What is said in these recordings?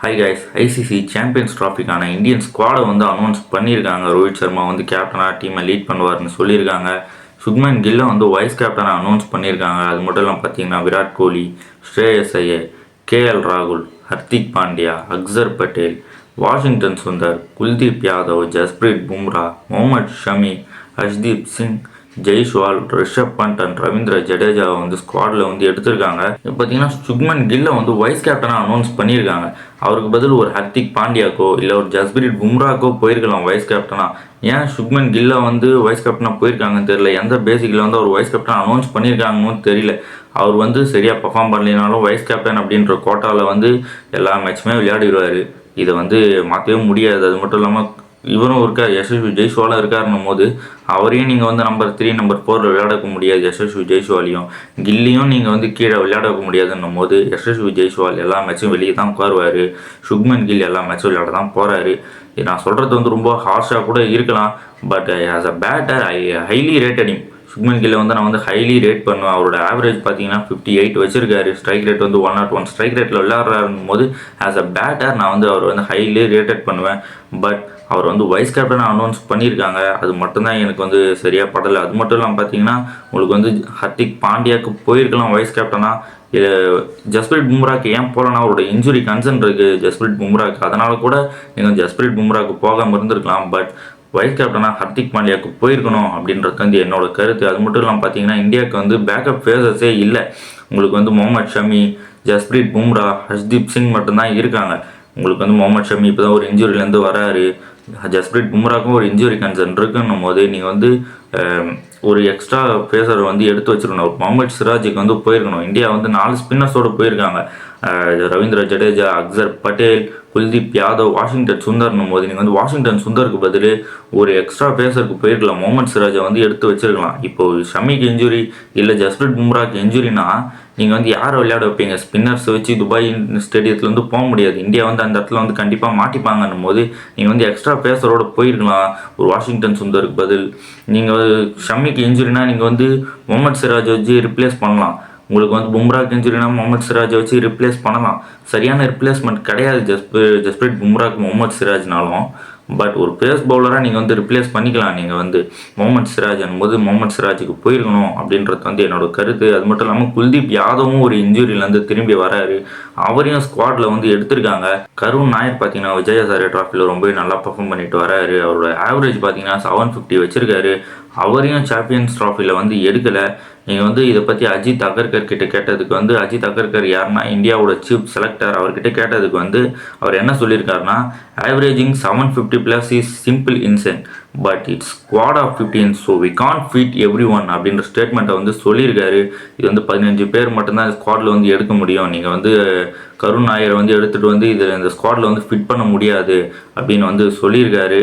Hi guys, ICC champions ட்ராஃபிக்கான Indian ஸ்குவாடை வந்து அனௌன்ஸ் பண்ணியிருக்காங்க. ரோஹித் சர்மா வந்து கேப்டனாக டீமை லீட் பண்ணுவார்னு சொல்லியிருக்காங்க. சுக்மன் கில்லை வந்து வைஸ் கேப்டனாக அனௌன்ஸ் பண்ணியிருக்காங்க. அது மட்டும் இல்லாமல் பார்த்தீங்கன்னா விராட் கோலி, ஸ்ரேயஸ் ஐயர், கேஎல் ராகுல், ஹர்திக் பாண்டியா, அக்சர் பட்டேல், வாஷிங்டன் சுந்தர், குல்தீப் யாதவ், ஜஸ்பிரீத் பும்ரா, முகமது ஷமி, ஹர்ஷ்தீப் சிங், ஜெய்ஸ்வால், ரிஷப் பண்ட் அண்ட் ரவீந்திர ஜடேஜாவை வந்து ஸ்குவாடில் வந்து எடுத்திருக்காங்க. இப்போ பார்த்தீங்கன்னா சுக்மன் கில்லை வந்து வைஸ் கேப்டனாக அனௌன்ஸ் பண்ணியிருக்காங்க. அவருக்கு பதில் ஒரு ஹர்திக் பாண்டியாக்கோ இல்லை ஒரு ஜஸ்பிரீத் பும்ராக்கோ போயிருக்கலாம் வைஸ் கேப்டனாக. ஏன் சுக்மன் கில்லை வந்து வைஸ் கேப்டனாக போயிருக்காங்கன்னு தெரியல. எந்த பேசிக்கில் வந்து அவர் வைஸ் கேப்டன் அனௌன்ஸ் பண்ணியிருக்காங்கன்னு தெரியல. அவர் வந்து சரியாக பர்ஃபார்ம் பண்ணலினாலும் வைஸ் கேப்டன் அப்படின்ற கோட்டாவில் வந்து எல்லா மேட்சுமே விளையாடிடுவார். இதை வந்து மாற்றவே முடியாது. அது மட்டும் இல்லாமல் இவரும் இருக்கார், யசஸ்வி ஜெய்ஸ்வாலும் இருக்காருன்னும் போது அவரையும் நீங்கள் வந்து நம்பர் 3 நம்பர் 4 விளையாட முடியாது. யசஸ்வி ஜெய்ஸ்வாலையும் கில்லியும் நீங்கள் வந்து கீழே விளையாட முடியாதுன்னும் போது யசஸ்வி ஜெய்ஸ்வால் எல்லா மேட்சும் வெளியே தான் உட்காருவார். சுக்மன் கில் எல்லா மேட்சும் விளையாட தான் போகிறாரு. நான் சொல்கிறது வந்து ரொம்ப ஹார்ஷாக கூட இருக்கலாம். But as a batter I highly rated him. Shubman கில்லை வந்து நான் வந்து ஹைலி ரேட் பண்ணுவேன். அவரோட ஆவரேஜ் பார்த்தீங்கன்னா 58 வச்சிருக்காரு. ஸ்ட்ரைக் ரேட் வந்து 101 ஸ்ட்ரைக் ரேட்டில் விளையாடுறாருன்னும் போது ஆஸ் அ பேட்டர் நான் வந்து அவர் வந்து ஹைலி ரேட்டட் பண்ணுவேன். பட் அவர் வந்து வைஸ் கேப்டனாக அனௌன்ஸ் பண்ணியிருக்காங்க. அது மட்டும்தான் எனக்கு வந்து சரியாக படலை. அது மட்டும் இல்லாமல் பார்த்தீங்கன்னா உங்களுக்கு வந்து ஹர்திக் பாண்டியாவுக்கு போயிருக்கலாம் வைஸ் கேப்டனாக. ஜஸ்பிரீத் பும்ராக்கு ஏன் போகலன்னா அவரோட இன்ஜுரி கன்சர்ன் இருக்குது ஜஸ்பிரீத் பும்ராக்கு. அதனால் கூட நீங்கள் ஜஸ்பிரீத் பும்ராக்கு போகாமல் இருந்திருக்கலாம். பட் வைஸ் கேப்டனாக ஹர்திக் பாண்டியாவுக்கு போயிருக்கணும் அப்படின்றது வந்து என்னோட கருத்து. அது மட்டும் இல்லாமல் பார்த்தீங்கன்னா இந்தியாவுக்கு வந்து பேக்கப் ஃபேஸர்ஸே இல்லை. உங்களுக்கு வந்து முகமது ஷமி, ஜஸ்பிரீத் பும்ரா, ஹர்ஷ்தீப் சிங் மட்டும்தான் இருக்காங்க. உங்களுக்கு வந்து முகமது ஷமி இப்போ தான் ஒரு இன்ஜுரியிலேருந்து வராரு. ஜஸ்பிரீத் பும்ராக்கும் ஒரு இன்ஜுரி கன்சர்ன் இருக்குன்னும் போது நீங்கள் வந்து ஒரு எக்ஸ்ட்ரா பேசரை வந்து எடுத்து வச்சுருக்கணும். ஒரு முகமது சிராஜுக்கு வந்து போயிருக்கணும். இந்தியா வந்து 4 ஸ்பின்னர்ஸோடு போயிருக்காங்க. ரவீந்திர ஜடேஜா, அக்சர் பட்டேல், குல்தீப் யாதவ், வாஷிங்டன் சுந்தர்னும் போது நீங்கள் வந்து வாஷிங்டன் சுந்தருக்கு பதில் ஒரு எக்ஸ்ட்ரா பேசருக்கு போயிருக்கலாம். முகமது சிராஜை வந்து எடுத்து வச்சிருக்கலாம். இப்போது ஷமிக்கு இன்ஜுரி இல்லை ஜஸ்பிரீத் பும்ராக்கு இன்ஜுரினா நீங்கள் வந்து யாரை விளையாட வைப்பீங்க? ஸ்பின்னர்ஸ் வச்சு துபாய் ஸ்டேடியத்தில் வந்து போக முடியாது. இந்தியா வந்து அந்த இடத்துல வந்து கண்டிப்பாக மாட்டிப்பாங்கன்னும் போது நீங்கள் வந்து எக்ஸ்ட்ரா பேசரோடு போயிருக்கலாம். ஒரு வாஷிங்டன் சுந்தருக்கு பதில் நீங்கள் ஷமிக்கு இன்ஜுரினா நீங்கள் வந்து முகமது சிராஜை வச்சு ரிப்ளேஸ் பண்ணலாம். உங்களுக்கு வந்து பும்ராக்கு இன்ஜுரினா முகமது சிராஜை வச்சு ரிப்ளேஸ் பண்ணலாம். சரியான ரிப்ளேஸ்மெண்ட் கிடையாது ஜஸ்பிரீத் பும்ராக்கு முகமது சிராஜ்னாலும். பட் ஒரு பேஸ் பவுலராக நீங்கள் வந்து ரிப்ளேஸ் பண்ணிக்கலாம். நீங்கள் வந்து முகமது சிராஜ் போது முகமது சிராஜுக்கு போயிருக்கணும் அப்படின்றது வந்து என்னோட கருத்து. அது மட்டும் இல்லாமல் குல்தீப் யாதவும் ஒரு இன்ஜுரியிலேருந்து திரும்பி வராரு. அவரையும் ஸ்குவாடில் வந்து எடுத்திருக்காங்க. கருண் நாயர் பார்த்தீங்கன்னா விஜய் ஹசாரே ட்ராஃபியில் ரொம்பவே நல்லா பர்ஃபார்ம் பண்ணிட்டு வராரு. அவரோட ஆவரேஜ் பார்த்தீங்கன்னா 750 வச்சிருக்காரு. அவரையும் சாம்பியன்ஸ் ட்ராஃபியில் வந்து எடுக்கலை. நீங்கள் வந்து இதை பற்றி அஜித் அகர்கர் கிட்ட கேட்டதுக்கு வந்து அஜித் அகர்கர் யாருன்னா இந்தியாவோட சீஃப் செலக்டர், அவர்கிட்ட கேட்டதுக்கு வந்து அவர் என்ன சொல்லியிருக்காருன்னா averaging 750+ is simple insane but it's squad of 15 so we can't fit everyone அப்படின்ற ஸ்டேட்மெண்ட்டை வந்து சொல்லியிருக்காரு. இது வந்து 15 பேர் மட்டும்தான் ஸ்குவாடில் வந்து எடுக்க முடியும். நீங்கள் வந்து கருண் நாயரை வந்து எடுத்துகிட்டு வந்து இந்த ஸ்குவாடில் வந்து ஃபிட் பண்ண முடியாது அப்படின்னு வந்து சொல்லியிருக்காரு.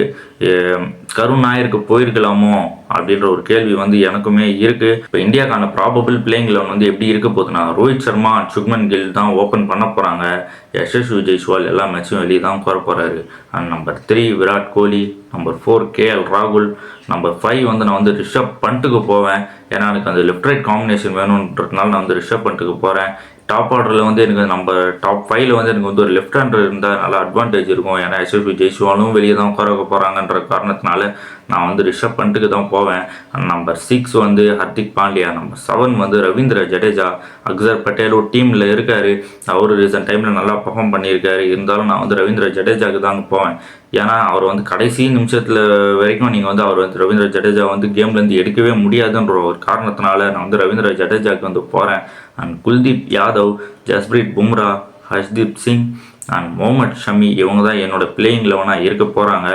கருண் நாயருக்கு போயிருக்கலாமோ அப்படின்ற ஒரு கேள்வி வந்து எனக்குமே இருக்குது. இப்போ இந்தியாக்கான ப்ராபபிள் பிளேயிங் 11 வந்து எப்படி இருக்க போகுதுன்னா ரோஹித் சர்மா அண்ட் சுக்மன் கில் தான் ஓப்பன் பண்ண போகிறாங்க. யசஸ்வி ஜெய்ஸ்வால் எல்லா மேட்சும் வெளியே தான் உட்கார போகிறாரு. And number 3 Virat Kohli, number 4 KL ராகுல், நம்பர் 5 வந்து நான் வந்து ரிஷப் பண்ட்டுக்கு போவேன். ஏன்னா எனக்கு அந்த லெஃப்ட் ரைட் காம்பினேஷன் வேணுன்றதுனால நான் வந்து ரிஷப் பண்ட்டுக்கு போகிறேன். டாப் ஆர்டரில் வந்து எனக்கு நம்ம டாப் 5ல் வந்து எனக்கு வந்து ஒரு லெஃப்ட் ஹேண்டர் இருந்தால் நல்லா அட்வான்டேஜ் இருக்கும். ஏன்னா யசஸ்வி ஜெய்ஸ்வாலும் வெளியே தான் உட்கார போகிறாங்கன்ற காரணத்தினால நான் வந்து ரிஷப் பண்ட்டுக்கு தான் போவேன். நம்பர் 6 வந்து ஹர்திக் பாண்டியா, நம்பர் 7 வந்து ரவீந்திர ஜடேஜா. அக்சர் பட்டேல் ஒரு டீமில் இருக்கார். அவர் ரீசன்ட் டைமில் நல்லா பர்ஃபார்ம் பண்ணியிருக்காரு. இருந்தாலும் நான் வந்து ரவீந்திர ஜடேஜாவுக்கு தான் போவேன். ஏன்னா அவர் வந்து கடைசி நிமிஷத்தில் வரைக்கும் நீங்கள் வந்து அவர் வந்து ரவீந்திர ஜடேஜா வந்து கேம்லேருந்து எடுக்கவே முடியாதுன்ற ஒரு காரணத்தினால நான் வந்து ரவீந்திர ஜடேஜாவுக்கு வந்து போகிறேன். அண்ட் குல்தீப் யாதவ், ஜஸ்பிரீத் பும்ரா, ஹர்ஷ்தீப் சிங் அண்ட் முகமது ஷமி இவங்க தான் என்னோட பிளேயிங் 11 இருக்க போகிறாங்க.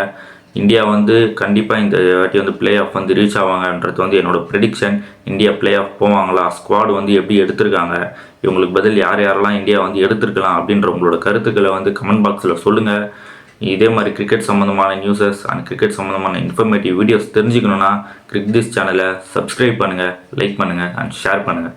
இந்தியா வந்து கண்டிப்பாக இந்த வாட்டி வந்து பிளே ஆஃப் வந்து ரீச் ஆவாங்கன்றது வந்து என்னோட ப்ரெடிக்ஷன். இந்தியா பிளே ஆஃப் போவாங்களா, ஸ்குவாட் வந்து எப்படி எடுத்திருக்காங்க, இவங்களுக்கு பதில் யார் யாரெல்லாம் இந்தியா வந்து எடுத்திருக்கலாம் அப்படின்ற உங்களோட கருத்துக்களை வந்து கமெண்ட் பாக்ஸில் சொல்லுங்கள். இதே மாதிரி கிரிக்கெட் சம்மந்தமான நியூஸஸ் அண்ட் கிரிக்கெட் சம்மந்தமான இன்ஃபர்மேட்டிவ் வீடியோஸ் தெரிஞ்சுக்கணுன்னா கிரிக் திஸ் சேனலை சப்ஸ்கிரைப் பண்ணுங்கள், லைக் பண்ணுங்கள் அண்ட் ஷேர் பண்ணுங்கள்.